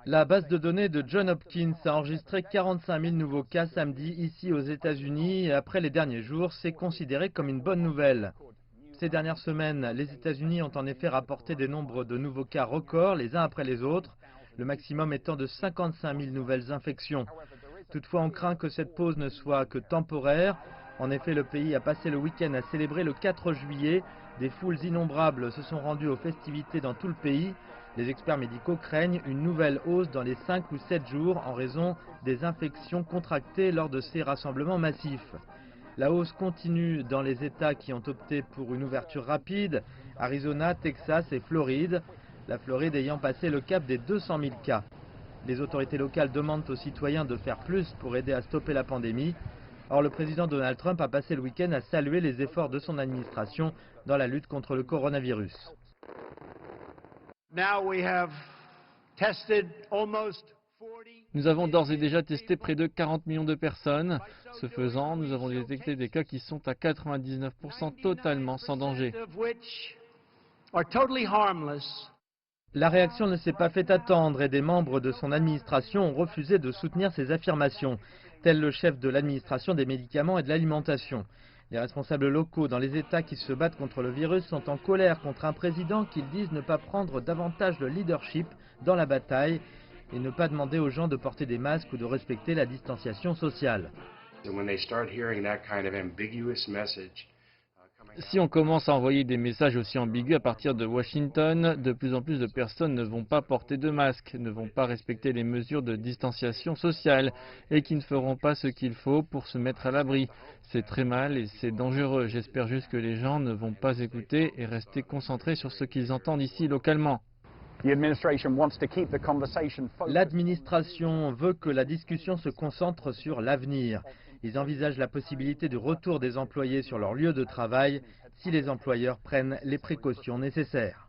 La base de données de Johns Hopkins a enregistré 45 000 nouveaux cas samedi ici aux États-Unis et après les derniers jours, c'est considéré comme une bonne nouvelle. Ces dernières semaines, les États-Unis ont en effet rapporté des nombres de nouveaux cas records les uns après les autres, le maximum étant de 55 000 nouvelles infections. Toutefois, on craint que cette pause ne soit que temporaire. En effet, le pays a passé le week-end à célébrer le 4 juillet. Des foules innombrables se sont rendues aux festivités dans tout le pays. Les experts médicaux craignent une nouvelle hausse dans les 5 ou 7 jours en raison des infections contractées lors de ces rassemblements massifs. La hausse continue dans les États qui ont opté pour une ouverture rapide, Arizona, Texas et Floride, la Floride ayant passé le cap des 200 000 cas. Les autorités locales demandent aux citoyens de faire plus pour aider à stopper la pandémie. Or, le président Donald Trump a passé le week-end à saluer les efforts de son administration dans la lutte contre le coronavirus. Nous avons d'ores et déjà testé près de 40 millions de personnes. Ce faisant, nous avons détecté des cas qui sont à 99% totalement sans danger. La réaction ne s'est pas fait attendre et des membres de son administration ont refusé de soutenir ces affirmations, tel le chef de l'administration des médicaments et de l'alimentation. Les responsables locaux dans les États qui se battent contre le virus sont en colère contre un président qu'ils disent ne pas prendre davantage de leadership dans la bataille et ne pas demander aux gens de porter des masques ou de respecter la distanciation sociale. Si on commence à envoyer des messages aussi ambigus à partir de Washington, de plus en plus de personnes ne vont pas porter de masque, ne vont pas respecter les mesures de distanciation sociale et qui ne feront pas ce qu'il faut pour se mettre à l'abri. C'est très mal et c'est dangereux. J'espère juste que les gens ne vont pas écouter et rester concentrés sur ce qu'ils entendent ici localement. L'administration veut que la discussion se concentre sur l'avenir. Ils envisagent la possibilité du retour des employés sur leur lieu de travail si les employeurs prennent les précautions nécessaires.